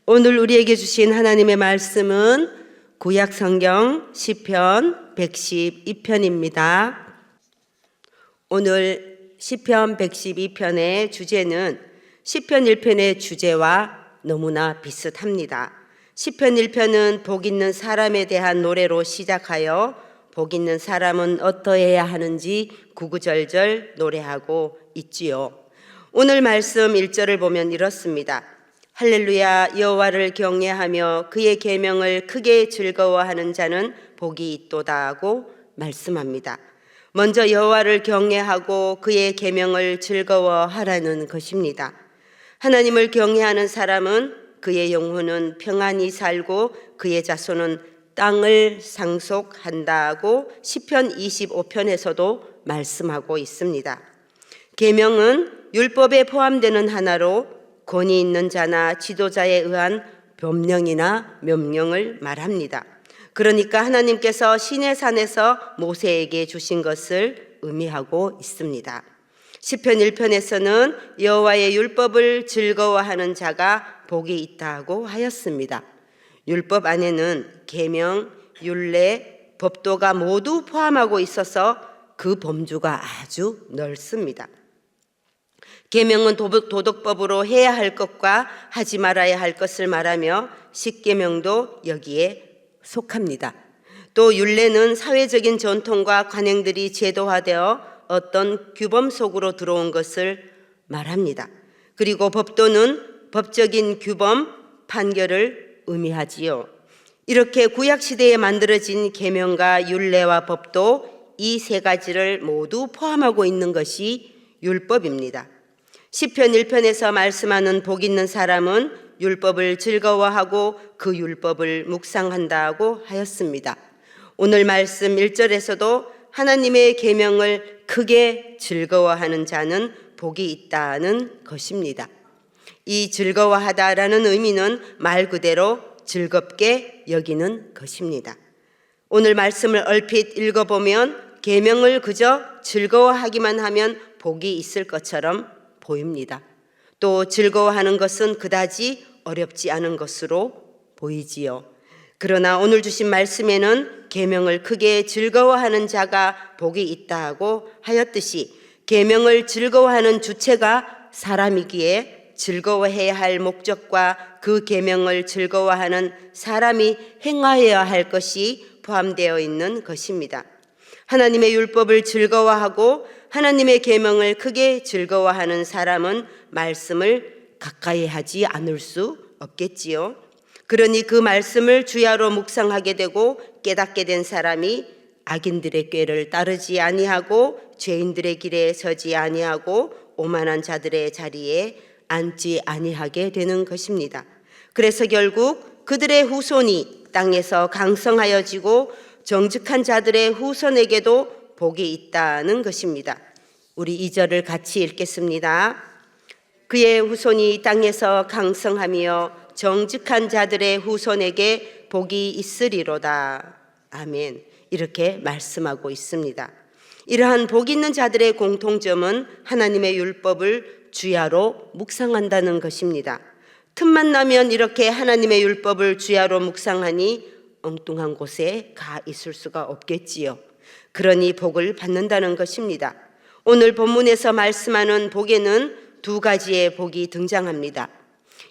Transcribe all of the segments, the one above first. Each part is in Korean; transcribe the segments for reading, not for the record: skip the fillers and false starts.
오늘 우리에게 주신 하나님의 말씀은 구약 성경 시편 112편입니다. 오늘 시편 112편의 주제는 시편 1편의 주제와 너무나 비슷합니다. 시편 1편은 복 있는 사람에 대한 노래로 시작하여 복 있는 사람은 어떠해야 하는지 구구절절 노래하고 있지요. 오늘 말씀 1절을 보면 이렇습니다. 할렐루야, 여호와를 경외하며 그의 계명을 크게 즐거워하는 자는 복이 있도다 하고 말씀합니다. 먼저 여호와를 경외하고 그의 계명을 즐거워하라는 것입니다. 하나님을 경외하는 사람은 그의 영혼은 평안히 살고 그의 자손은 땅을 상속한다고 시편 25편에서도 말씀하고 있습니다. 계명은 율법에 포함되는 하나로 권위 있는 자나 지도자에 의한 법령이나 명령을 말합니다. 그러니까 하나님께서 시내 산에서 모세에게 주신 것을 의미하고 있습니다. 시편 1편에서는 여호와의 율법을 즐거워하는 자가 복이 있다고 하였습니다. 율법 안에는 계명, 율례, 법도가 모두 포함하고 있어서 그 범주가 아주 넓습니다. 계명은 도덕법으로 해야 할 것과 하지 말아야 할 것을 말하며 십계명도 여기에 속합니다. 또 율례는 사회적인 전통과 관행들이 제도화되어 어떤 규범 속으로 들어온 것을 말합니다. 그리고 법도는 법적인 규범, 판결을 의미하지요. 이렇게 구약시대에 만들어진 계명과 율례와 법도 이 세 가지를 모두 포함하고 있는 것이 율법입니다. 시편 1편에서 말씀하는 복 있는 사람은 율법을 즐거워하고 그 율법을 묵상한다고 하였습니다. 오늘 말씀 1절에서도 하나님의 계명을 크게 즐거워하는 자는 복이 있다는 것입니다. 이 즐거워하다라는 의미는 말 그대로 즐겁게 여기는 것입니다. 오늘 말씀을 얼핏 읽어보면 계명을 그저 즐거워하기만 하면 복이 있을 것처럼 보입니다. 또 즐거워하는 것은 그다지 어렵지 않은 것으로 보이지요. 그러나 오늘 주신 말씀에는 계명을 크게 즐거워하는 자가 복이 있다고 하였듯이 계명을 즐거워하는 주체가 사람이기에 즐거워해야 할 목적과 그 계명을 즐거워하는 사람이 행하여야 할 것이 포함되어 있는 것입니다. 하나님의 율법을 즐거워하고 하나님의 계명을 크게 즐거워하는 사람은 말씀을 가까이 하지 않을 수 없겠지요. 그러니 그 말씀을 주야로 묵상하게 되고 깨닫게 된 사람이 악인들의 꾀를 따르지 아니하고 죄인들의 길에 서지 아니하고 오만한 자들의 자리에 앉지 아니하게 되는 것입니다. 그래서 결국 그들의 후손이 땅에서 강성하여지고 정직한 자들의 후손에게도 복이 있다는 것입니다. 우리 2절을 같이 읽겠습니다. 그의 후손이 땅에서 강성하며 정직한 자들의 후손에게 복이 있으리로다. 아멘. 이렇게 말씀하고 있습니다. 이러한 복 있는 자들의 공통점은 하나님의 율법을 주야로 묵상한다는 것입니다. 틈만 나면 이렇게 하나님의 율법을 주야로 묵상하니 엉뚱한 곳에 가 있을 수가 없겠지요. 그러니 복을 받는다는 것입니다. 오늘 본문에서 말씀하는 복에는 두 가지의 복이 등장합니다.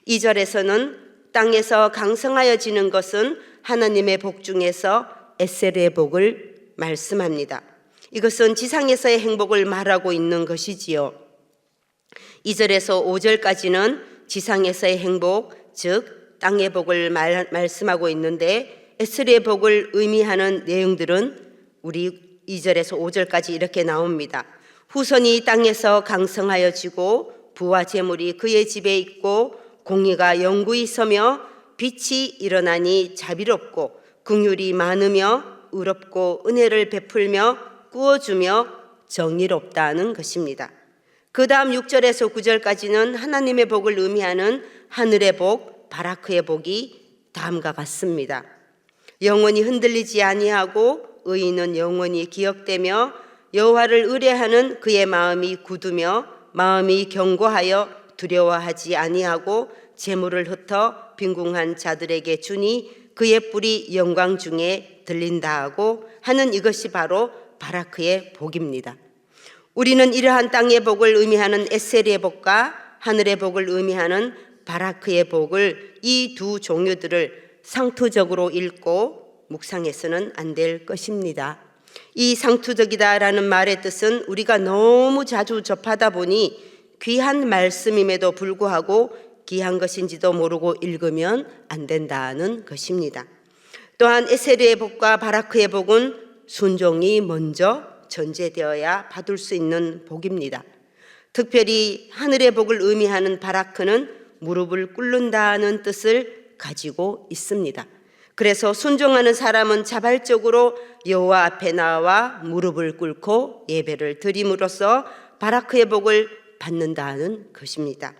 2절에서는 땅에서 강성하여지는 것은 하나님의 복 중에서 에셀의 복을 말씀합니다. 이것은 지상에서의 행복을 말하고 있는 것이지요. 2절에서 5절까지는 지상에서의 행복, 즉 땅의 복을 말씀하고 있는데 에셀의 복을 의미하는 내용들은 우리 2절에서 5절까지 이렇게 나옵니다. 후손이 땅에서 강성하여지고 부와 재물이 그의 집에 있고 공의가 영구히 서며 빛이 일어나니 자비롭고 긍휼이 많으며 의롭고 은혜를 베풀며 꾸어주며 정의롭다는 것입니다. 그 다음 6절에서 9절까지는 하나님의 복을 의미하는 하늘의 복, 바라크의 복이 다음과 같습니다. 영원히 흔들리지 아니하고 의인은 영원히 기억되며 여호와를 의뢰하는 그의 마음이 굳으며 마음이 견고하여 두려워하지 아니하고 재물을 흩어 빈궁한 자들에게 주니 그의 뿔이 영광 중에 들린다 하고 하는 이것이 바로 바라크의 복입니다. 우리는 이러한 땅의 복을 의미하는 에셀의 복과 하늘의 복을 의미하는 바라크의 복을, 이 두 종류들을 상투적으로 읽고 묵상해서는 안 될 것입니다. 이 상투적이다라는 말의 뜻은 우리가 너무 자주 접하다 보니 귀한 말씀임에도 불구하고 귀한 것인지도 모르고 읽으면 안 된다는 것입니다. 또한 에셀의 복과 바라크의 복은 순종이 먼저 전제되어야 받을 수 있는 복입니다. 특별히 하늘의 복을 의미하는 바라크는 무릎을 꿇는다는 뜻을 가지고 있습니다. 그래서 순종하는 사람은 자발적으로 여호와 앞에 나와 무릎을 꿇고 예배를 드림으로써 바라크의 복을 받는다는 것입니다.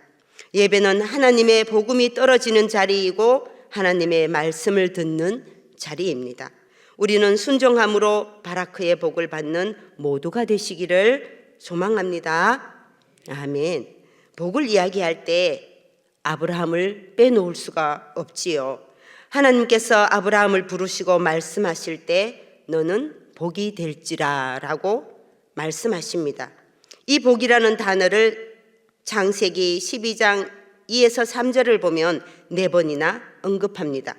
예배는 하나님의 복음이 떨어지는 자리이고 하나님의 말씀을 듣는 자리입니다. 우리는 순종함으로 바라크의 복을 받는 모두가 되시기를 소망합니다. 아멘. 복을 이야기할 때 아브라함을 빼놓을 수가 없지요. 하나님께서 아브라함을 부르시고 말씀하실 때 너는 복이 될지라 라고 말씀하십니다. 이 복이라는 단어를 창세기 12장 2에서 3절을 보면 4번이나 언급합니다.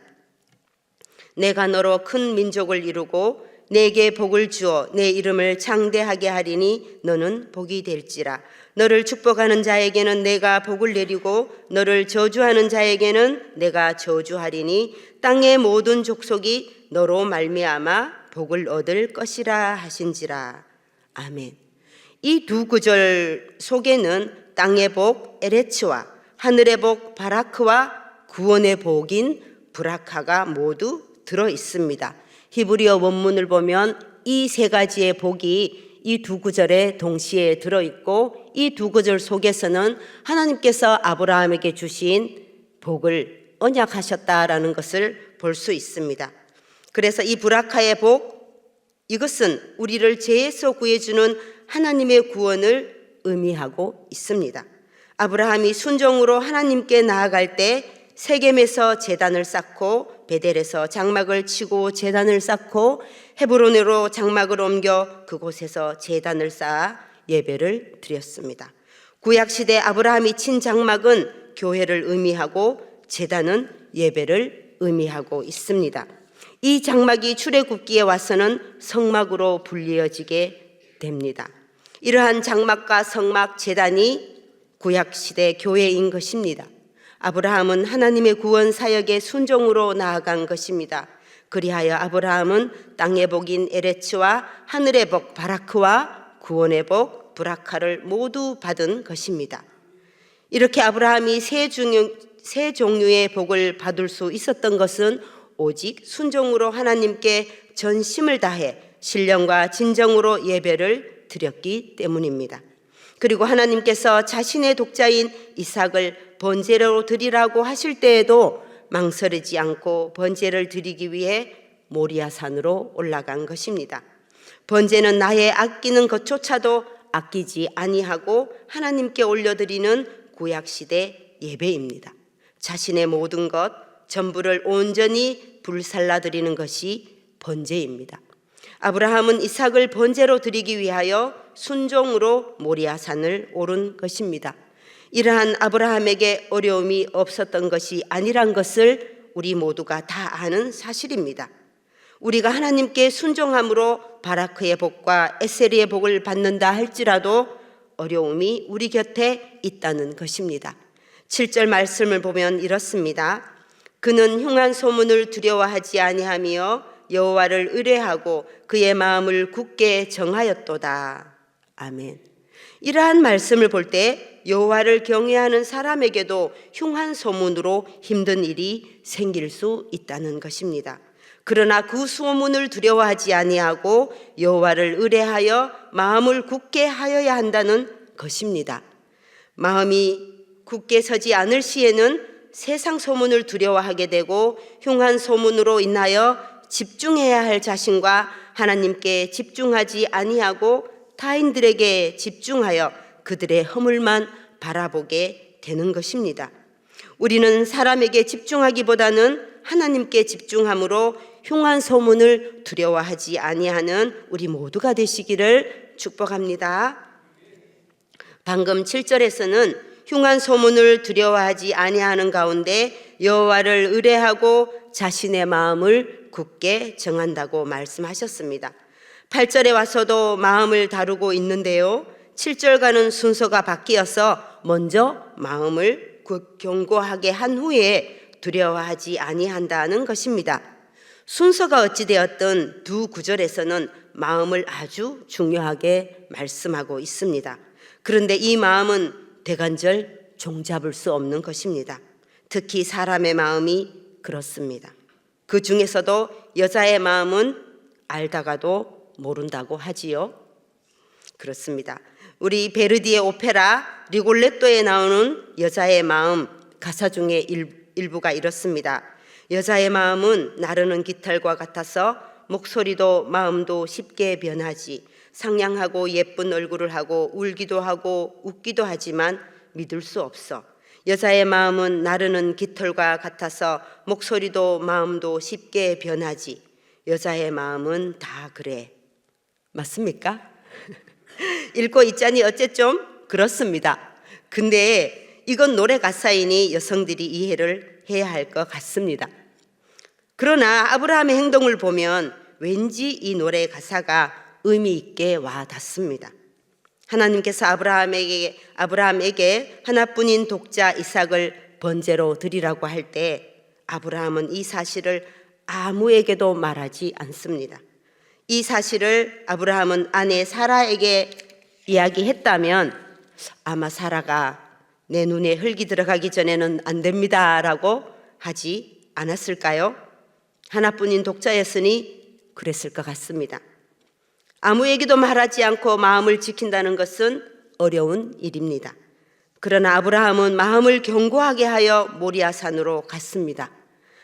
내가 너로 큰 민족을 이루고 내게 복을 주어 내 이름을 장대하게 하리니 너는 복이 될지라. 너를 축복하는 자에게는 내가 복을 내리고 너를 저주하는 자에게는 내가 저주하리니 땅의 모든 족속이 너로 말미암아 복을 얻을 것이라 하신지라. 아멘. 이 두 구절 속에는 땅의 복 에레츠와 하늘의 복 바라크와 구원의 복인 브라카가 모두 들어 있습니다. 히브리어 원문을 보면 이 세 가지의 복이 이 두 구절에 동시에 들어 있고 이 두 구절 속에서는 하나님께서 아브라함에게 주신 복을 언약하셨다라는 것을 볼 수 있습니다. 그래서 이 브라카의 복, 이것은 우리를 죄에서 구해주는 하나님의 구원을 의미하고 있습니다. 아브라함이 순종으로 하나님께 나아갈 때 세겜에서 제단을 쌓고 베델에서 장막을 치고 제단을 쌓고 헤브론으로 장막을 옮겨 그곳에서 제단을 쌓아 예배를 드렸습니다. 구약시대 아브라함이 친 장막은 교회를 의미하고 제단은 예배를 의미하고 있습니다. 이 장막이 출애굽기에 와서는 성막으로 불리어지게 됩니다. 이러한 장막과 성막 제단이 구약시대 교회인 것입니다. 아브라함은 하나님의 구원 사역의 순종으로 나아간 것입니다. 그리하여 아브라함은 땅의 복인 에레츠와 하늘의 복 바라크와 구원의 복 브라카를 모두 받은 것입니다. 이렇게 아브라함이 세 종류의 복을 받을 수 있었던 것은 오직 순종으로 하나님께 전심을 다해 신령과 진정으로 예배를 드렸기 때문입니다. 그리고 하나님께서 자신의 독자인 이삭을 번제로 드리라고 하실 때에도 망설이지 않고 번제를 드리기 위해 모리아산으로 올라간 것입니다. 번제는 나의 아끼는 것조차도 아끼지 아니하고 하나님께 올려드리는 구약시대 예배입니다. 자신의 모든 것 전부를 온전히 불살라 드리는 것이 번제입니다. 아브라함은 이삭을 번제로 드리기 위하여 순종으로 모리아산을 오른 것입니다. 이러한 아브라함에게 어려움이 없었던 것이 아니란 것을 우리 모두가 다 아는 사실입니다. 우리가 하나님께 순종함으로 바라크의 복과 에셀의 복을 받는다 할지라도 어려움이 우리 곁에 있다는 것입니다. 7절 말씀을 보면 이렇습니다. 그는 흉한 소문을 두려워하지 아니하며 여호와를 의뢰하고 그의 마음을 굳게 정하였도다. 아멘. 이러한 말씀을 볼 때 여호와를 경외하는 사람에게도 흉한 소문으로 힘든 일이 생길 수 있다는 것입니다. 그러나 그 소문을 두려워하지 아니하고 여호와를 의뢰하여 마음을 굳게 하여야 한다는 것입니다. 마음이 굳게 서지 않을 시에는 세상 소문을 두려워하게 되고 흉한 소문으로 인하여 집중해야 할 자신과 하나님께 집중하지 아니하고 타인들에게 집중하여 그들의 허물만 바라보게 되는 것입니다. 우리는 사람에게 집중하기보다는 하나님께 집중함으로 흉한 소문을 두려워하지 아니하는 우리 모두가 되시기를 축복합니다. 방금 7절에서는 흉한 소문을 두려워하지 아니하는 가운데 여호와를 의뢰하고 자신의 마음을 굳게 정한다고 말씀하셨습니다. 8절에 와서도 마음을 다루고 있는데요, 7절과는 순서가 바뀌어서 먼저 마음을 견고하게 한 후에 두려워하지 아니한다는 것입니다. 순서가 어찌되었든 두 구절에서는 마음을 아주 중요하게 말씀하고 있습니다. 그런데 이 마음은 대간절 종잡을 수 없는 것입니다. 특히 사람의 마음이 그렇습니다. 그 중에서도 여자의 마음은 알다가도 모른다고 하지요. 그렇습니다. 우리 베르디의 오페라 리골레토에 나오는 여자의 마음 가사 중에 일부가 이렇습니다. 여자의 마음은 나르는 깃털과 같아서 목소리도 마음도 쉽게 변하지. 상냥하고 예쁜 얼굴을 하고 울기도 하고 웃기도 하지만 믿을 수 없어. 여자의 마음은 나르는 깃털과 같아서 목소리도 마음도 쉽게 변하지. 여자의 마음은 다 그래. 맞습니까? 읽고 있자니 어째 좀 그렇습니다. 근데 이건 노래 가사이니 여성들이 이해를 해야 할 것 같습니다. 그러나 아브라함의 행동을 보면 왠지 이 노래 가사가 의미 있게 와 닿습니다. 하나님께서 아브라함에게 하나뿐인 독자 이삭을 번제로 드리라고 할 때 아브라함은 이 사실을 아무에게도 말하지 않습니다. 이 사실을 아브라함은 아내 사라에게 이야기했다면 아마 사라가 내 눈에 흙이 들어가기 전에는 안 됩니다 라고 하지 않았을까요? 하나뿐인 독자였으니 그랬을 것 같습니다. 아무에게도 말하지 않고 마음을 지킨다는 것은 어려운 일입니다. 그러나 아브라함은 마음을 견고하게 하여 모리아산으로 갔습니다.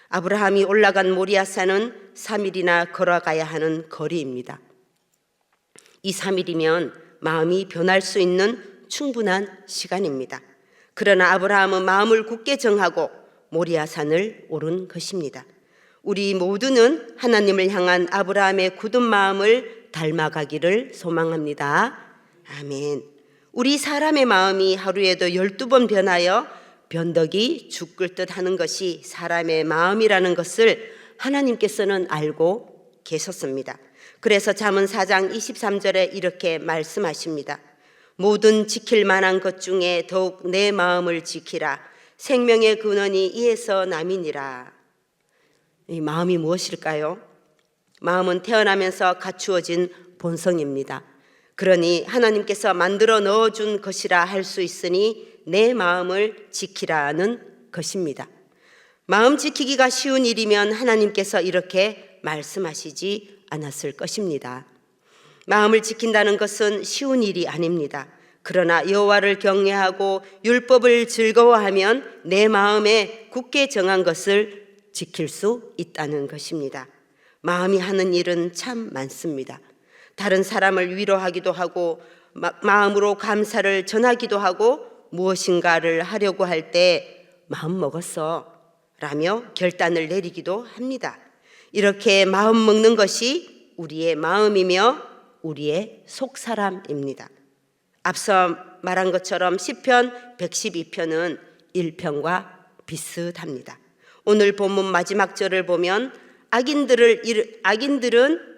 아브라함이 올라간 모리아산은 3일이나 걸어가야 하는 거리입니다. 이 3일이면 마음이 변할 수 있는 충분한 시간입니다. 그러나 아브라함은 마음을 굳게 정하고 모리아산을 오른 것입니다. 우리 모두는 하나님을 향한 아브라함의 굳은 마음을 닮아가기를 소망합니다. 아멘. 우리 사람의 마음이 하루에도 12번 변하여 변덕이 죽을 듯 하는 것이 사람의 마음이라는 것을 하나님께서는 알고 계셨습니다. 그래서 잠언 4장 23절에 이렇게 말씀하십니다. 모든 지킬 만한 것 중에 더욱 내 마음을 지키라. 생명의 근원이 이에서 남이니라. 이 마음이 무엇일까요? 마음은 태어나면서 갖추어진 본성입니다. 그러니 하나님께서 만들어 넣어준 것이라 할 수 있으니 내 마음을 지키라는 것입니다. 마음 지키기가 쉬운 일이면 하나님께서 이렇게 말씀하시지 않았을 것입니다. 마음을 지킨다는 것은 쉬운 일이 아닙니다. 그러나 여호와를 경외하고 율법을 즐거워하면 내 마음에 굳게 정한 것을 지킬 수 있다는 것입니다. 마음이 하는 일은 참 많습니다. 다른 사람을 위로하기도 하고 마음으로 감사를 전하기도 하고 무엇인가를 하려고 할 때 마음 먹었어 라며 결단을 내리기도 합니다. 이렇게 마음 먹는 것이 우리의 마음이며 우리의 속사람입니다. 앞서 말한 것처럼 시편 112편은 1편과 비슷합니다. 오늘 본문 마지막 절을 보면 악인들은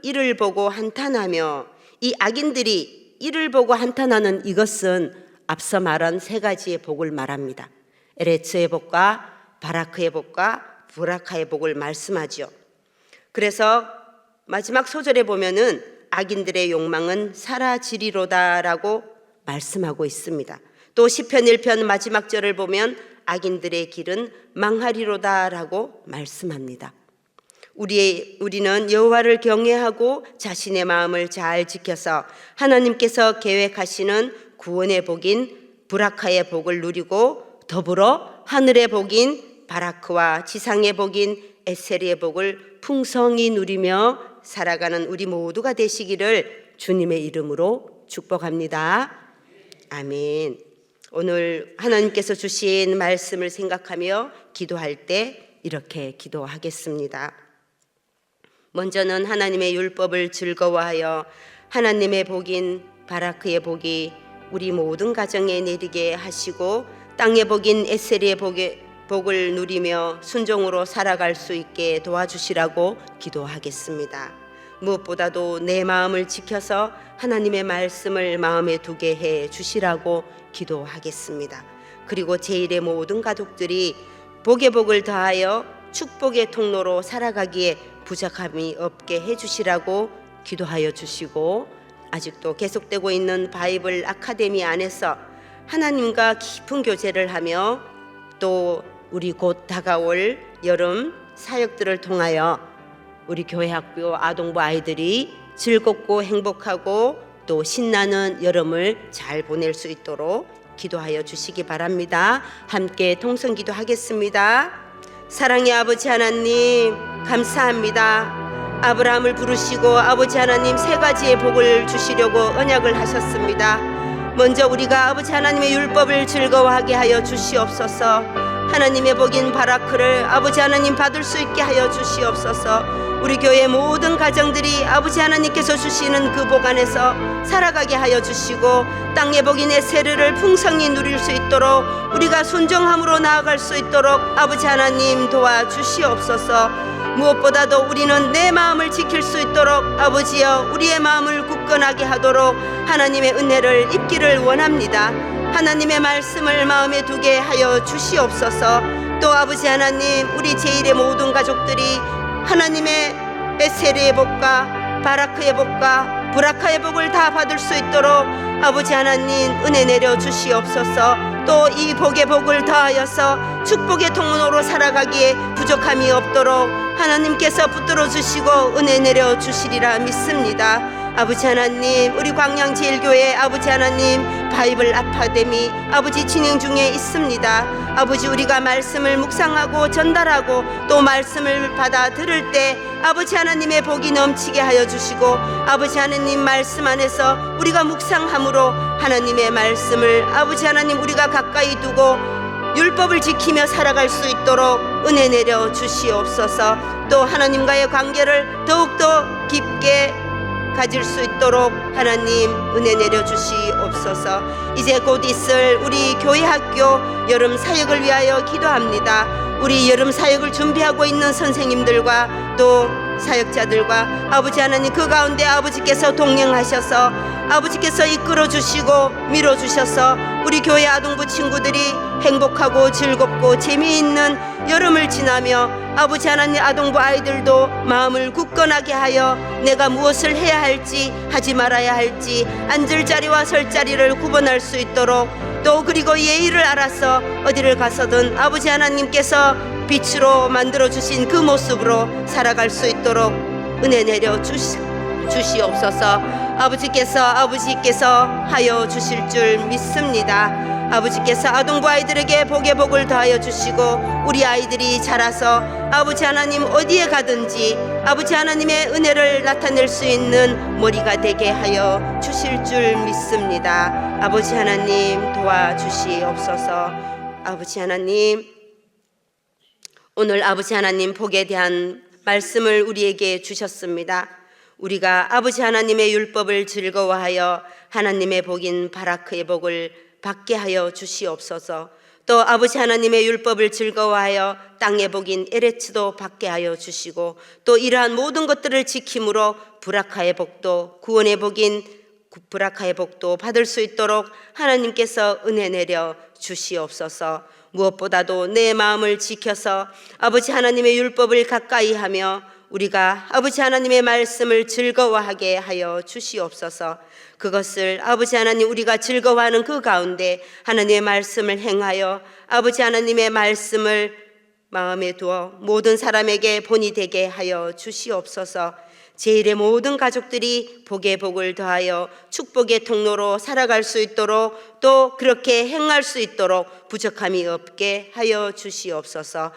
이를 보고 한탄하며, 이 악인들이 이를 보고 한탄하는 이것은 앞서 말한 세 가지의 복을 말합니다. 에레츠의 복과 바라크의 복과 브라카의 복을 말씀하죠. 그래서 마지막 소절에 보면은 악인들의 욕망은 사라지리로다라고 말씀하고 있습니다. 또 시편 1편 마지막 절을 보면 악인들의 길은 망하리로다라고 말씀합니다. 우리는 여호와를 경외하고 자신의 마음을 잘 지켜서 하나님께서 계획하시는 구원의 복인 브라카의 복을 누리고 더불어 하늘의 복인 바라크와 지상의 복인 에세리의 복을 풍성히 누리며 살아가는 우리 모두가 되시기를 주님의 이름으로 축복합니다. 아멘. 오늘 하나님께서 주신 말씀을 생각하며 기도할 때 이렇게 기도하겠습니다. 먼저는 하나님의 율법을 즐거워하여 하나님의 복인 바라크의 복이 우리 모든 가정에 내리게 하시고 땅의 복인 에셀의 복을 누리며 순종으로 살아갈 수 있게 도와주시라고 기도하겠습니다. 무엇보다도 내 마음을 지켜서 하나님의 말씀을 마음에 두게 해 주시라고 기도하겠습니다. 그리고 제1의 모든 가족들이 복의 복을 더하여 축복의 통로로 살아가기에 부족함이 없게 해 주시라고 기도하여 주시고, 아직도 계속되고 있는 바이블 아카데미 안에서 하나님과 깊은 교제를 하며 또 우리 곧 다가올 여름 사역들을 통하여 우리 교회 학교 아동부 아이들이 즐겁고 행복하고 또 신나는 여름을 잘 보낼 수 있도록 기도하여 주시기 바랍니다. 함께 통성 기도하겠습니다. 사랑의 아버지 하나님, 감사합니다. 아브라함을 부르시고 아버지 하나님 세 가지의 복을 주시려고 언약을 하셨습니다. 먼저 우리가 아버지 하나님의 율법을 즐거워하게 하여 주시옵소서. 하나님의 복인 바라크를 아버지 하나님 받을 수 있게 하여 주시옵소서. 우리 교회 모든 가정들이 아버지 하나님께서 주시는 그 복 안에서 살아가게 하여 주시고, 땅의 복인 에셀을 풍성히 누릴 수 있도록 우리가 순종함으로 나아갈 수 있도록 아버지 하나님 도와주시옵소서. 무엇보다도 우리는 내 마음을 지킬 수 있도록 아버지여 우리의 마음을 굳건하게 하도록 하나님의 은혜를 입기를 원합니다. 하나님의 말씀을 마음에 두게 하여 주시옵소서. 또 아버지 하나님, 우리 제1의 모든 가족들이 하나님의 에셀의 복과 바라크의 복과 브라카의 복을 다 받을 수 있도록 아버지 하나님 은혜 내려 주시옵소서. 또 이 복의 복을 더하여서 축복의 통로로 살아가기에 부족함이 없도록 하나님께서 붙들어 주시고 은혜 내려 주시리라 믿습니다. 아버지 하나님, 우리 광양제일교회 아버지 하나님 바이블 아카데미 아버지 진행 중에 있습니다. 아버지, 우리가 말씀을 묵상하고 전달하고 또 말씀을 받아 들을 때 아버지 하나님의 복이 넘치게 하여 주시고, 아버지 하나님 말씀 안에서 우리가 묵상함으로 하나님의 말씀을 아버지 하나님 우리가 가까이 두고 율법을 지키며 살아갈 수 있도록 은혜 내려 주시옵소서. 또 하나님과의 관계를 더욱더 깊게 가질 수 있도록 하나님 은혜 내려 주시옵소서. 이제 곧 있을 우리 교회 학교 여름 사역을 위하여 기도합니다. 우리 여름 사역을 준비하고 있는 선생님들과 또 사역자들과 아버지 하나님 그 가운데 아버지께서 동행하셔서 아버지께서 이끌어 주시고 밀어 주셔서 우리 교회 아동부 친구들이 행복하고 즐겁고 재미있는 여름을 지나며 아버지 하나님 아동부 아이들도 마음을 굳건하게 하여 내가 무엇을 해야 할지 하지 말아야 할지 앉을 자리와 설 자리를 구분할 수 있도록, 또 그리고 예의를 알아서 어디를 가서든 아버지 하나님께서 빛으로 만들어 주신 그 모습으로 살아갈 수 있도록 은혜 내려 주시옵소서. 아버지께서 하여 주실 줄 믿습니다. 아버지께서 아동부 아이들에게 복의 복을 더하여 주시고 우리 아이들이 자라서 아버지 하나님 어디에 가든지 아버지 하나님의 은혜를 나타낼 수 있는 머리가 되게 하여 주실 줄 믿습니다. 아버지 하나님 도와주시옵소서. 아버지 하나님, 오늘 아버지 하나님 복에 대한 말씀을 우리에게 주셨습니다. 우리가 아버지 하나님의 율법을 즐거워하여 하나님의 복인 바라크의 복을 받게 하여 주시옵소서. 또 아버지 하나님의 율법을 즐거워하여 땅의 복인 에레츠도 받게 하여 주시고, 또 이러한 모든 것들을 지킴으로 브라카의 복도 구원의 복인 브라카의 복도 받을 수 있도록 하나님께서 은혜 내려 주시옵소서. 무엇보다도 내 마음을 지켜서 아버지 하나님의 율법을 가까이 하며 우리가 아버지 하나님의 말씀을 즐거워하게 하여 주시옵소서. 그것을 아버지 하나님 우리가 즐거워하는 그 가운데 하나님의 말씀을 행하여 아버지 하나님의 말씀을 마음에 두어 모든 사람에게 본이 되게 하여 주시옵소서. 제1의 모든 가족들이 복의 복을 더하여 축복의 통로로 살아갈 수 있도록 또 그렇게 행할 수 있도록 부족함이 없게 하여 주시옵소서.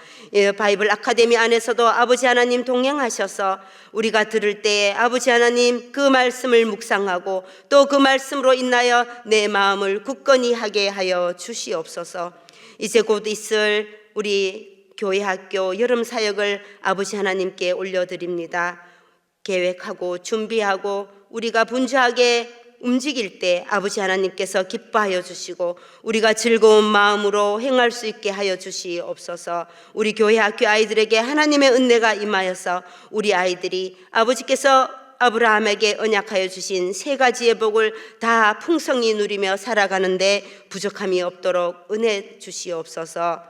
바이블 아카데미 안에서도 아버지 하나님 동행하셔서 우리가 들을 때에 아버지 하나님 그 말씀을 묵상하고 또 그 말씀으로 인하여 내 마음을 굳건히 하게 하여 주시옵소서. 이제 곧 있을 우리 교회 학교 여름 사역을 아버지 하나님께 올려드립니다. 계획하고 준비하고 우리가 분주하게 움직일 때 아버지 하나님께서 기뻐하여 주시고 우리가 즐거운 마음으로 행할 수 있게 하여 주시옵소서. 우리 교회 학교 아이들에게 하나님의 은혜가 임하여서 우리 아이들이 아버지께서 아브라함에게 언약하여 주신 세 가지의 복을 다 풍성히 누리며 살아가는데 부족함이 없도록 은혜 주시옵소서.